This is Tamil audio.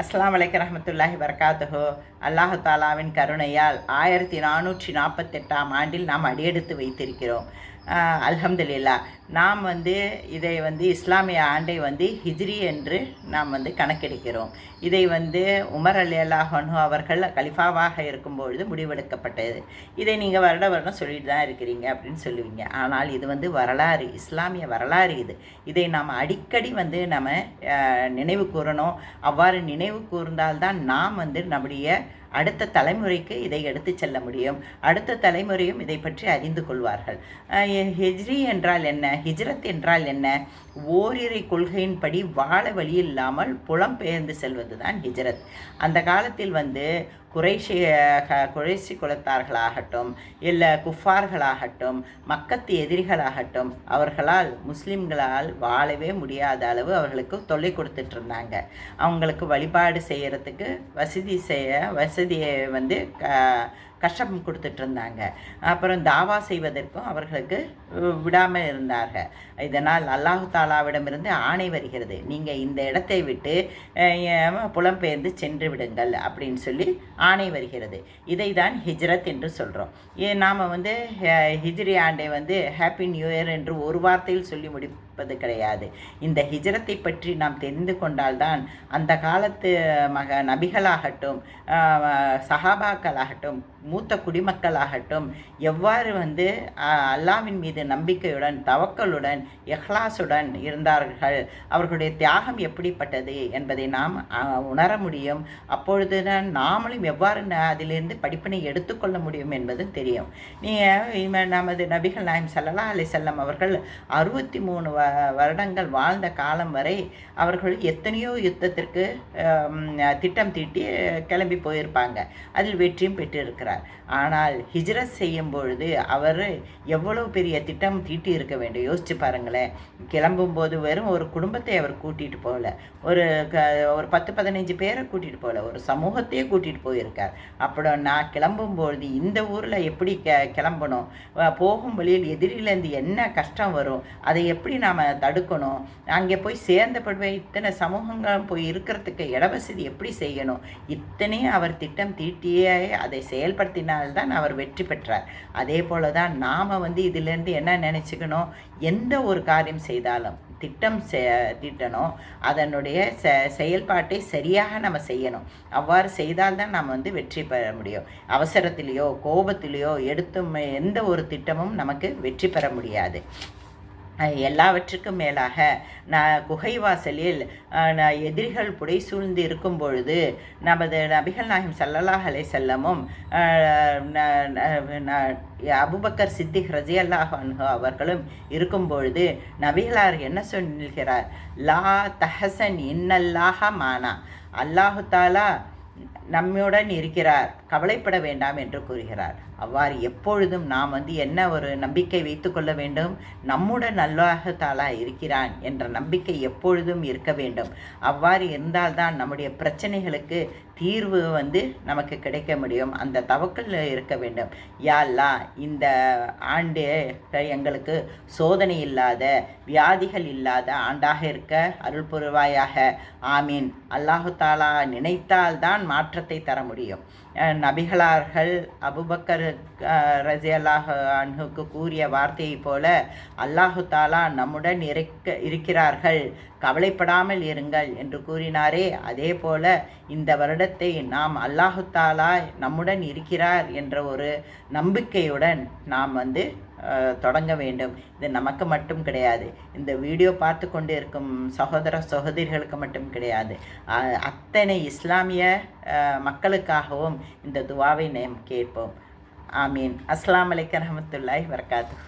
அஸ்ஸலாமு அலைக்கும் ரஹ்மத்துல்லாஹி வபரகாத்துஹு. அல்லாஹு தாலாவின் கருணையால் 1448ஆம் ஆண்டில் நாம் அடியெடுத்து வைத்திருக்கிறோம். அல்ஹம்துலில்லாஹ். நாம் இதை இஸ்லாமிய ஆண்டை ஹிஜ்ரி என்று நாம் கணக்கெடுக்கிறோம். இதை உமர் ரலியல்லாஹு அன்ஹு அவர்கள் கலிஃபாவாக இருக்கும்பொழுது முடிவெடுக்கப்பட்டது. இதை நீங்கள் வருட வருடம் சொல்லிட்டு தான் இருக்கிறீங்க அப்படின்னு சொல்லுவீங்க. ஆனால் இது வரலாறு, இஸ்லாமிய வரலாறு. இதை நாம் அடிக்கடி நம்ம நினைவு கூறணும். அவ்வாறு நினைவு கூர்ந்தால்தான் நாம் நம்முடைய அடுத்த தலைமுறைக்கு இதை எடுத்து செல்ல முடியும். அடுத்த தலைமுறையும் இதை பற்றி அறிந்து கொள்வார்கள். ஹிஜ்ரி என்றால் என்ன, ஹிஜ்ரத் என்றால் என்ன? ஓரிரை கொள்கையின்படி வாழ வழி இல்லாமல் புலம்பெயர்ந்து செல்வது தான் ஹிஜ்ரத். அந்த காலத்தில் குறைஷி குலத்தார்களாகட்டும், இல்லை குஃபார்களாகட்டும், மக்கத்து எதிரிகளாகட்டும், அவர்களால் முஸ்லீம்களால் வாழவே முடியாத அளவு அவர்களுக்கு தொல்லை கொடுத்துட்டு இருந்தாங்க. அவங்களுக்கு வழிபாடு செய்கிறதுக்கு வசதியை கஷ்டம் கொடுத்துட்டு இருந்தாங்க. அப்புறம் தாவா செய்வதற்கும் அவர்களுக்கு விடாமல் இருந்தார்கள். இதனால் அல்லாஹு தாலாவிடமிருந்து ஆணை வருகிறது, நீங்கள் இந்த இடத்தை விட்டு புலம்பெயர்ந்து சென்று விடுங்கள் அப்படின்னு சொல்லி ஆணை வருகிறது. இதை தான் ஹிஜ்ரத் என்று சொல்கிறோம். நாம் ஹிஜ்ரி ஆண்டை ஹாப்பி நியூ இயர் என்று ஒரு வார்த்தையில் சொல்லி முடிப்பது கிடையாது. இந்த ஹிஜ்ரத்தை பற்றி நாம் தெரிந்து கொண்டால்தான் அந்த காலத்து நபிகளாகட்டும், சஹாபாக்களாகட்டும், மூத்த குடிமக்களாகட்டும் எவ்வாறு அல்லாஹ்வின் மீது நம்பிக்கையுடன், தவக்கலுடன், இஹ்லாசுடன் இருந்தார்கள், அவர்களுடைய தியாகம் எப்படிப்பட்டது என்பதை நாம் உணர முடியும். அப்பொழுது நாமளும் எவ்வாறு அதிலிருந்து படிப்பினை எடுத்துக்கொள்ள முடியும் என்பது தெரியும். நீங்கள் நமது நபிகள் நாயகம் ஸல்லல்லாஹு அலைஹி வஸல்லம் அவர்கள் 63 வருடங்கள் வாழ்ந்த காலம் வரை அவர்கள் எத்தனையோ யுத்தத்திற்கு திட்டம் தீட்டி கிளம்பி போயிருப்பாங்க. அதில் வெற்றியும் பெற்றிருக்கிறார். ஆனால் ஹிஜ்ரத் செய்யும் பொழுது அவர் எவ்வளோ பெரிய திட்டம் தீட்டி இருக்க வேண்டும், யோசிச்சு பாருங்களேன். கிளம்பும்போது வெறும் ஒரு குடும்பத்தை அவர் கூட்டிகிட்டு போகல, ஒரு 10-15 பேரை கூட்டிகிட்டு போகல, ஒரு சமூகத்தையே கூட்டிகிட்டு போயிருக்கார். அப்புறம் நான் கிளம்பும்பொழுது இந்த ஊரில் எப்படி கிளம்பணும், போகும் வழியில் எதிரிலேருந்து என்ன கஷ்டம் வரும், அதை எப்படி நாம் தடுக்கணும், அங்கே போய் சேர்ந்தப்படுவே இத்தனை சமூகங்களும் போய் இருக்கிறதுக்கு இடவசதி எப்படி செய்யணும், இத்தனையும் அவர் திட்டம் தீட்டியே அதை செயல்படுத்தினால்தான் அவர் வெற்றி பெற்றார். அதே போல தான் நாம் இதிலேருந்து என்ன நினச்சிக்கணும், எந்த ஒரு காரியம் செய்தாலும் திட்டம் தீட்டணும், அதனுடைய செயல்பாட்டை சரியாக நம்ம செய்யணும். அவ்வாறு செய்தால்தான் நாம் வெற்றி பெற முடியும். அவசரத்திலேயோ கோபத்திலேயோ எடுத்தும் எந்த ஒரு திட்டமும் நமக்கு வெற்றி பெற முடியாது. எல்லாவற்றுக்கும் மேலாக குகைவாசலில் எதிரிகள் புடை சூழ்ந்து இருக்கும் பொழுது நமது நபிகள் நாயகம் ஸல்லல்லாஹு அலைஹி வஸல்லமும் அபூபக்கர் சித்திக் ரலியல்லாஹு அன்ஹு அவர்களும் இருக்கும் பொழுது நபிகளார் என்ன சொல்கிறார், லா தஹசன் இன்னல்லாஹ மானா, அல்லாஹு தாலா நம்முடன் இருக்கிறார், கவலைப்பட வேண்டாம் என்று கூறுகிறார். அவ்வாறு எப்பொழுதும் நாம் என்ன ஒரு நம்பிக்கை வைத்து கொள்ள வேண்டும், நம்முடன் அல்லாஹ் தாலா இருக்கிறான் என்ற நம்பிக்கை எப்பொழுதும் இருக்க வேண்டும். அவ்வாறு இருந்தால்தான் நம்முடைய பிரச்சனைகளுக்கு தீர்வு நமக்கு கிடைக்க முடியும். அந்த தவக்கல் இருக்க வேண்டும். யா அல்லாஹ், இந்த ஆண்டு எங்களுக்கு சோதனை இல்லாத, வியாதிகள் இல்லாத ஆண்டாக இருக்க அருள் புரிவாயாக. ஆமீன். அல்லாஹு தாலா நினைத்தால்தான் மாற்றத்தை தர முடியும். நபிகளார்கள் அபூபக்கர் ரலியல்லாஹு அன்ஹுக்கு கூறிய வார்த்தையை போல அல்லாஹு தாலா நம்முடன் இருக்கிறார்கள், கவலைப்படாமல் இருங்கள் என்று கூறினாரே, அதே போல இந்த வருடத்தை நாம் அல்லாஹு தாலா நம்முடன் இருக்கிறார் என்ற ஒரு நம்பிக்கையுடன் நாம் தொடங்க வேண்டும். இது நமக்கு மட்டும் கிடையாது, இந்த வீடியோ பார்த்து கொண்டு இருக்கும் சகோதர சகோதரிகளுக்கு மட்டும் கிடையாது, அத்தனை இஸ்லாமிய மக்களுக்காகவும் இந்த துவாவை நாம் கேட்போம். ஆமீன். அஸ்ஸலாமு அலைக்கும் ரஹ்மத்துல்லாஹி வபரகாத்துஹு.